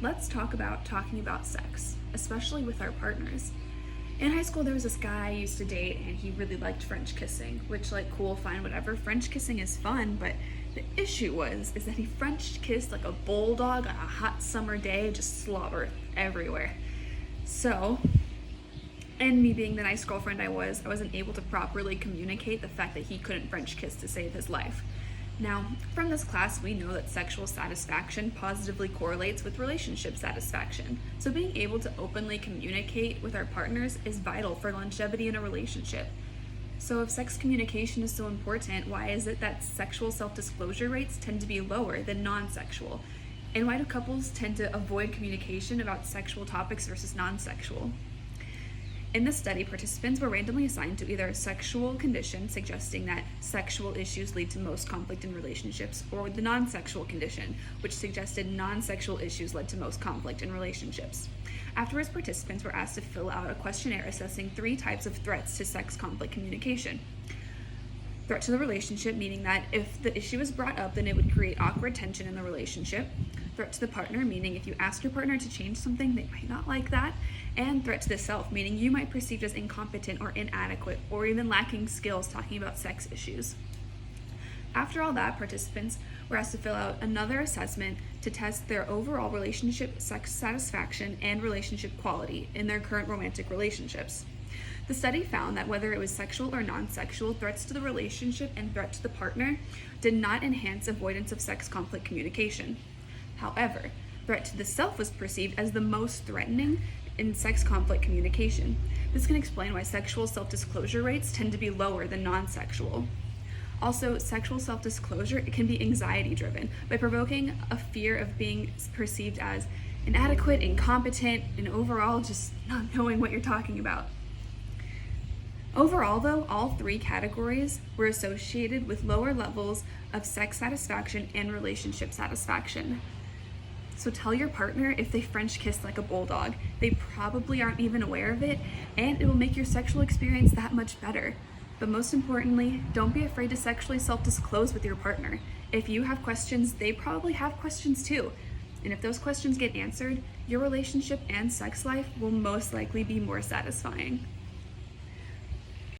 let's talk about talking about sex, especially with our partners. In high school, there was this guy I used to date, and he really liked French kissing, which, like, cool, fine, whatever. French kissing is fun, but the issue is that he French kissed like a bulldog on a hot summer day, just slobber everywhere. So, and me being the nice girlfriend I wasn't able to properly communicate the fact that he couldn't French kiss to save his life. Now, from this class, we know that sexual satisfaction positively correlates with relationship satisfaction. So being able to openly communicate with our partners is vital for longevity in a relationship. So if sex communication is so important, why is it that sexual self-disclosure rates tend to be lower than non-sexual? And why do couples tend to avoid communication about sexual topics versus non-sexual? In this study, participants were randomly assigned to either a sexual condition, suggesting that sexual issues lead to most conflict in relationships, or the non-sexual condition, which suggested non-sexual issues led to most conflict in relationships. Afterwards, participants were asked to fill out a questionnaire assessing 3 types of threats to sex conflict communication. Threat to the relationship, meaning that if the issue is brought up, then it would create awkward tension in the relationship. Threat to the partner, meaning if you ask your partner to change something, they might not like that. And threat to the self, meaning you might perceive as incompetent or inadequate or even lacking skills talking about sex issues. After all that, participants were asked to fill out another assessment to test their overall relationship sex satisfaction and relationship quality in their current romantic relationships. The study found that whether it was sexual or non-sexual, threats to the relationship and threat to the partner did not enhance avoidance of sex conflict communication. However, threat to the self was perceived as the most threatening in sex conflict communication. This can explain why sexual self-disclosure rates tend to be lower than non-sexual. Also, sexual self-disclosure can be anxiety-driven by provoking a fear of being perceived as inadequate, incompetent, and overall just not knowing what you're talking about. Overall, though, all 3 categories were associated with lower levels of sex satisfaction and relationship satisfaction. So tell your partner if they French kiss like a bulldog. They probably aren't even aware of it, and it will make your sexual experience that much better. But most importantly, don't be afraid to sexually self-disclose with your partner. If you have questions, they probably have questions too. And if those questions get answered, your relationship and sex life will most likely be more satisfying.